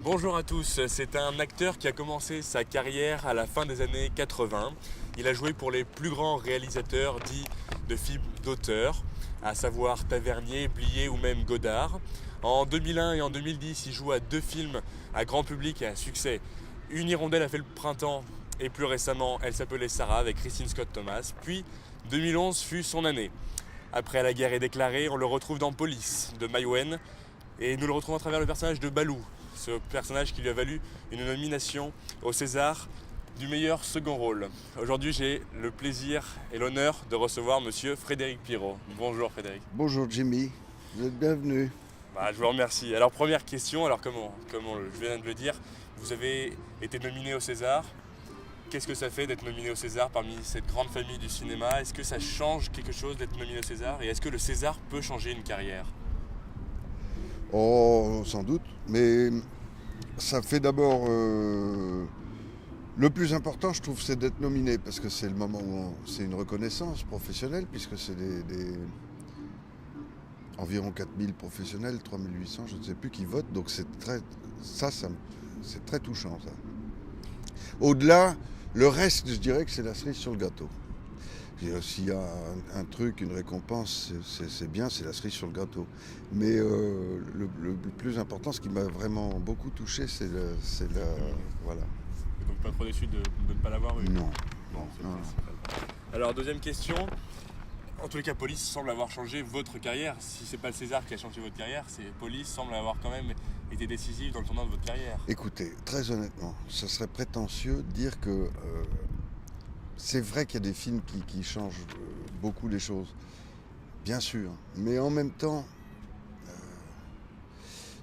Bonjour à tous, c'est un acteur qui a commencé sa carrière à la fin des années 80. Il a joué pour les plus grands réalisateurs dits de films d'auteur, à savoir Tavernier, Blier ou même Godard. En 2001 et en 2010, il joue à deux films à grand public et à succès. Une hirondelle a fait le printemps et plus récemment, elle s'appelait Sarah avec Christine Scott Thomas. Puis 2011 fut son année. Après la guerre est déclarée, on le retrouve dans Police de Maïwenn et nous le retrouvons à travers le personnage de Balou, ce personnage qui lui a valu une nomination au César du meilleur second rôle. Aujourd'hui, j'ai le plaisir et l'honneur de recevoir monsieur Frédéric Pirot. Bonjour Frédéric. Bonjour Jimmy, vous êtes bienvenu. Je vous remercie. Alors première question, alors comme je viens de le dire, vous avez été nominé au César. Qu'est-ce que ça fait d'être nominé au César parmi cette grande famille du cinéma? Est-ce que ça change quelque chose d'être nominé au César? Et est-ce que le César peut changer une carrière? Oh, sans doute, mais ça fait d'abord... le plus important, je trouve, c'est d'être nominé, parce que c'est le moment où c'est une reconnaissance professionnelle, puisque c'est environ 4000 professionnels, 3800, je ne sais plus, qui votent, donc c'est c'est très touchant, ça. Au-delà, le reste, je dirais que c'est la cerise sur le gâteau. S'il y a un truc, une récompense, c'est bien, c'est la cerise sur le gâteau. Mais le plus important, ce qui m'a vraiment beaucoup touché, voilà. Et donc pas trop déçu de ne pas l'avoir eu? Non. Bon, c'est le Non. principal. Alors deuxième question. En tous les cas, Police semble avoir changé votre carrière. Si c'est pas le César qui a changé votre carrière, c'est Police semble avoir quand même été décisif dans le tournant de votre carrière. Écoutez, très honnêtement, ce serait prétentieux de dire que c'est vrai qu'il y a des films qui changent beaucoup les choses, bien sûr. Mais en même temps,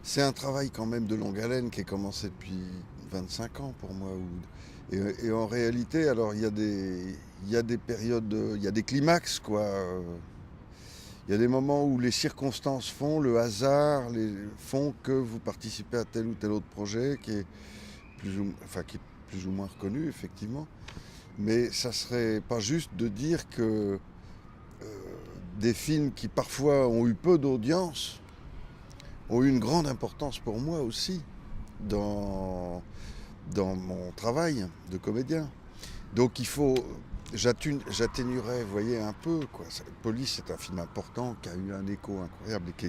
c'est un travail quand même de longue haleine qui est commencé depuis 25 ans pour moi. Et en réalité, alors il y a des périodes, il y a des climax, quoi. Il y a des moments où les circonstances font, le hasard font que vous participez à tel ou tel autre projet qui est qui est plus ou moins reconnu, effectivement. Mais ça serait pas juste de dire que des films qui parfois ont eu peu d'audience ont eu une grande importance pour moi aussi dans mon travail de comédien. Donc j'atténuerais, vous voyez, un peu, quoi. Police, c'est un film important qui a eu un écho incroyable et qui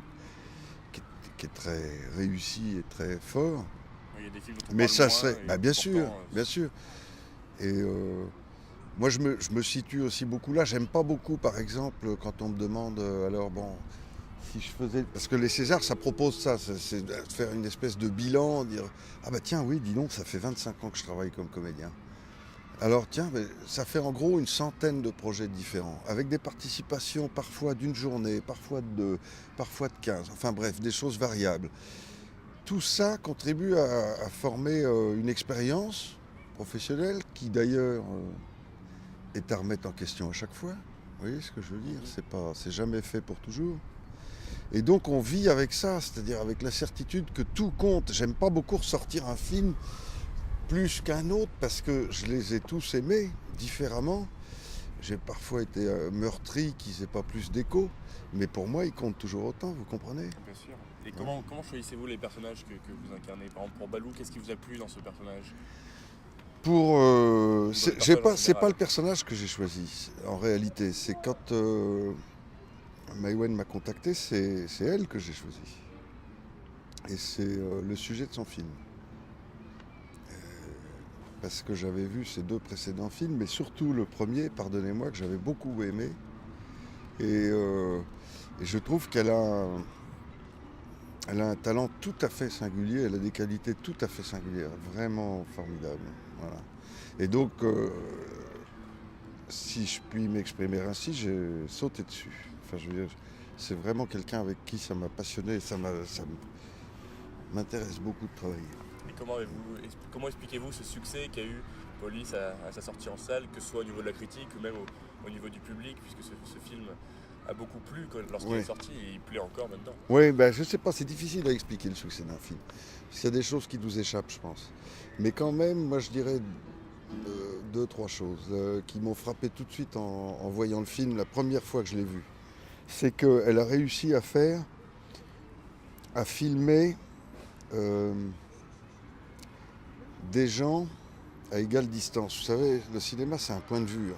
est très réussi et très fort. Il y a des films dont on Mais parle ça moins serait, et bien pourtant, sûr, bien sûr. Et moi, je me situe aussi beaucoup là. J'aime pas beaucoup, par exemple, quand on me demande, alors bon, si je faisais... Parce que les Césars, ça propose ça, c'est de faire une espèce de bilan, dire, ah bah tiens, oui, dis donc, ça fait 25 ans que je travaille comme comédien. Alors tiens, mais ça fait en gros une centaine de projets différents, avec des participations parfois d'une journée, parfois de deux, parfois de 15, enfin bref, des choses variables. Tout ça contribue à former une expérience professionnelle qui d'ailleurs est à remettre en question à chaque fois. Vous voyez ce que je veux dire? C'est jamais fait pour toujours. Et donc on vit avec ça, c'est-à-dire avec la certitude que tout compte. J'aime pas beaucoup ressortir un film plus qu'un autre parce que je les ai tous aimés différemment. J'ai parfois été meurtri qu'ils n'aient pas plus d'écho, mais pour moi ils comptent toujours autant, vous comprenez? bien sûr. Et comment choisissez-vous les personnages que vous incarnez? Par exemple pour Balou, qu'est-ce qui vous a plu dans ce personnage? Pour, Dans les personnages en c'est pas général. le personnage que j'ai choisi en réalité. C'est quand Maïwenn m'a contacté, c'est elle que j'ai choisi. Et c'est le sujet de son film. Parce que j'avais vu ses deux précédents films, mais surtout le premier, pardonnez-moi, que j'avais beaucoup aimé. Et je trouve elle a un talent tout à fait singulier, elle a des qualités tout à fait singulières, vraiment formidables. Voilà. Et donc, si je puis m'exprimer ainsi, j'ai sauté dessus. Enfin, je veux dire, c'est vraiment quelqu'un avec qui ça m'a passionné, m'intéresse beaucoup de travailler. Et comment expliquez-vous ce succès qu'a eu Police à sa sortie en salle, que ce soit au niveau de la critique ou même au niveau du public, puisque ce film a beaucoup plu lorsqu'il Oui. est sorti et il plaît encore maintenant. Oui, ben, je sais pas, c'est difficile à expliquer le succès d'un film. Il y a des choses qui nous échappent, je pense. Mais quand même, moi je dirais deux, trois choses qui m'ont frappé tout de suite en voyant le film la première fois que je l'ai vu. C'est qu'elle a réussi à filmer des gens à égale distance. Vous savez, le cinéma, c'est un point de vue.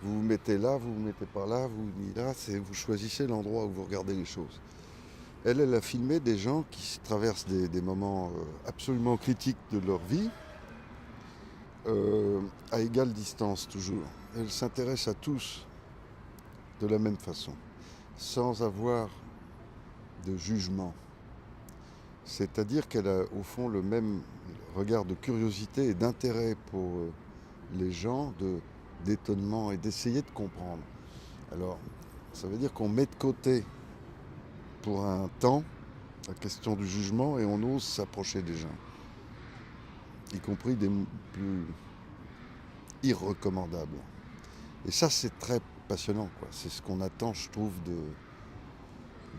Vous vous mettez là, vous vous mettez par là, vous vous mis là, vous choisissez l'endroit où vous regardez les choses. Elle a filmé des gens qui traversent des moments absolument critiques de leur vie, à égale distance toujours. Elle s'intéresse à tous de la même façon, sans avoir de jugement. C'est-à-dire qu'elle a au fond le même regard de curiosité et d'intérêt pour les gens, d'étonnement et d'essayer de comprendre. Alors, ça veut dire qu'on met de côté pour un temps la question du jugement et on ose s'approcher des gens, y compris des plus irrecommandables. Et ça, c'est très passionnant, quoi. C'est ce qu'on attend, je trouve,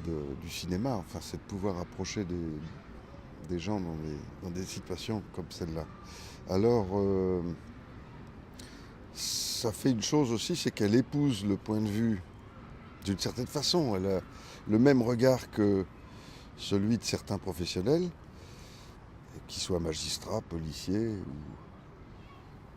du cinéma. Enfin, c'est de pouvoir approcher des gens dans des situations comme celle-là. Alors, ça fait une chose aussi, c'est qu'elle épouse le point de vue d'une certaine façon. Elle a le même regard que celui de certains professionnels, qu'ils soient magistrats, policiers,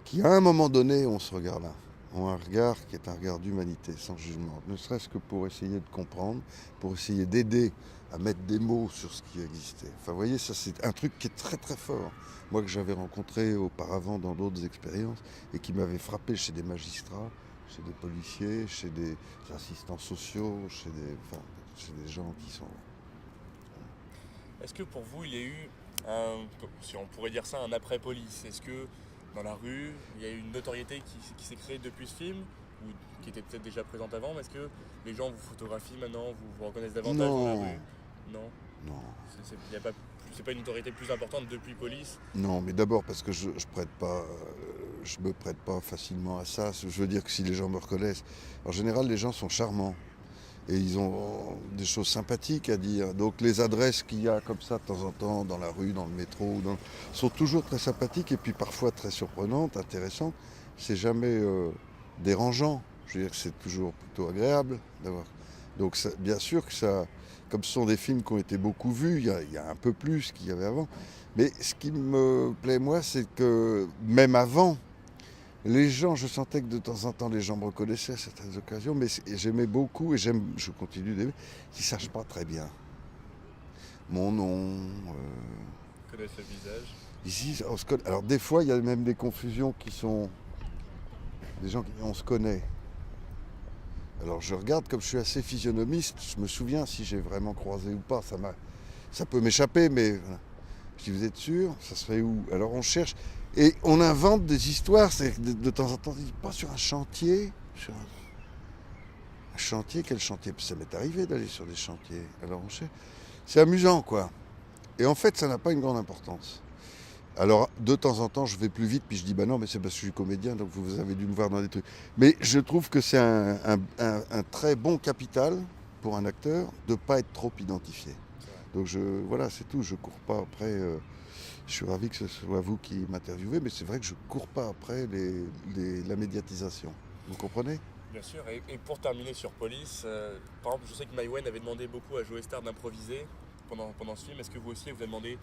qui à un moment donné ont ce regard-là, ont un regard qui est un regard d'humanité, sans jugement, ne serait-ce que pour essayer de comprendre, pour essayer d'aider à mettre des mots sur ce qui existait. Enfin, vous voyez, ça c'est un truc qui est très très fort. Moi que j'avais rencontré auparavant dans d'autres expériences et qui m'avait frappé chez des magistrats, chez des policiers, chez des assistants sociaux, chez des gens qui sont... Est-ce que pour vous, il y a eu, si on pourrait dire ça, un après-police? Est-ce que dans la rue, il y a eu une notoriété qui s'est créée depuis ce film, ou qui était peut-être déjà présente avant, mais est-ce que les gens vous photographient maintenant, vous reconnaissent davantage dans la rue? Non. Non. C'est pas une notoriété plus importante depuis Police? Non, mais d'abord parce que je me prête pas facilement à ça. Je veux dire que si les gens me reconnaissent, en général, les gens sont charmants. Et ils ont des choses sympathiques à dire. Donc les adresses qu'il y a comme ça de temps en temps dans la rue, dans le métro, sont toujours très sympathiques et puis parfois très surprenantes, intéressantes. C'est jamais dérangeant. Je veux dire que c'est toujours plutôt agréable d'avoir. Donc ça, bien sûr que ça, comme ce sont des films qui ont été beaucoup vus, il y a un peu plus qu'il y avait avant. Mais ce qui me plaît moi, c'est que même avant, les gens, je sentais que de temps en temps, les gens me reconnaissaient à certaines occasions, mais j'aimais beaucoup et je continue d'aimer, qu'ils ne sachent pas très bien mon nom. Connaissent le visage. Ici, on se connaît. Alors des fois, il y a même des confusions qui sont des gens qui on se connaît. Alors je regarde, comme je suis assez physionomiste, je me souviens si j'ai vraiment croisé ou pas. Ça peut m'échapper, mais voilà. Je dis, vous êtes sûr? Ça serait où? Alors on cherche. Et on invente des histoires, c'est de temps en temps, on dit, pas sur un chantier. Sur un chantier, quel chantier? Ça m'est arrivé d'aller sur des chantiers. Alors on cherche. C'est amusant, quoi. Et en fait, ça n'a pas une grande importance. Alors, de temps en temps, je vais plus vite, puis je dis, bah non, mais c'est parce que je suis comédien, donc vous avez dû me voir dans des trucs. Mais je trouve que c'est un très bon capital pour un acteur de ne pas être trop identifié. Donc voilà, c'est tout. Je cours pas après. Je suis ravi que ce soit vous qui m'interviewez, mais c'est vrai que je cours pas après la médiatisation. Vous comprenez? Bien sûr. Et pour terminer sur Police, par exemple, je sais que Maïwenn avait demandé beaucoup à Joe Star d'improviser pendant ce film. Est-ce que vous aussi, vous avez demandé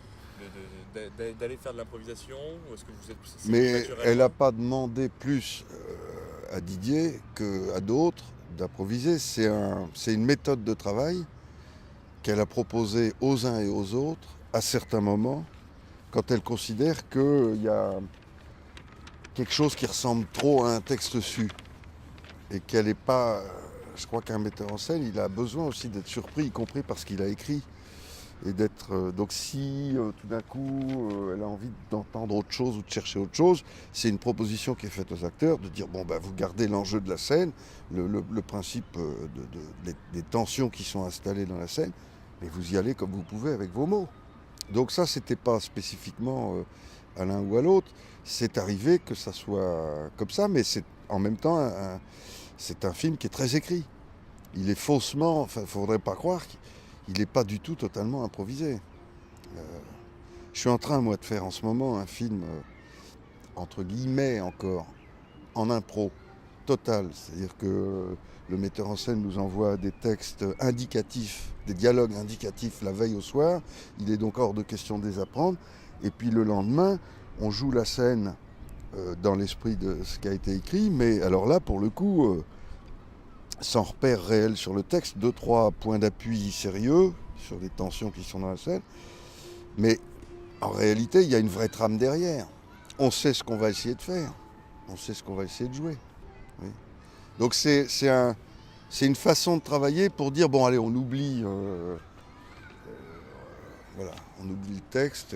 d'aller faire de l'improvisation, ou est-ce que vous êtes... Mais elle n'a pas demandé plus à Didier qu'à d'autres d'improviser. C'est une méthode de travail qu'elle a proposée aux uns et aux autres à certains moments, quand elle considère qu'il y a quelque chose qui ressemble trop à un texte su et qu'elle n'est pas... Je crois qu'un metteur en scène, il a besoin aussi d'être surpris, y compris parce qu'il a écrit. Et d'être... donc si tout d'un coup elle a envie d'entendre autre chose ou de chercher autre chose, c'est une proposition qui est faite aux acteurs de dire, bon, bah, vous gardez l'enjeu de la scène, le principe des tensions qui sont installées dans la scène, mais vous y allez comme vous pouvez avec vos mots. Donc ça, c'était pas spécifiquement à l'un ou à l'autre. C'est arrivé que ça soit comme ça, mais c'est en même temps c'est un film qui est très écrit. Il est faussement, enfin, il ne faudrait pas croire qu'il n'est pas du tout totalement improvisé. Je suis en train, moi, de faire en ce moment un film, entre guillemets encore, en impro total. C'est-à-dire que le metteur en scène nous envoie des textes indicatifs, des dialogues indicatifs la veille au soir. Il est donc hors de question de les apprendre. Et puis le lendemain, on joue la scène dans l'esprit de ce qui a été écrit, mais alors là, pour le coup, sans repère réel sur le texte, 2-3 points d'appui sérieux sur les tensions qui sont dans la scène, mais en réalité, il y a une vraie trame derrière. On sait ce qu'on va essayer de faire, on sait ce qu'on va essayer de jouer. Oui. Donc c'est une façon de travailler pour dire, bon allez, on oublie, voilà, on oublie le texte,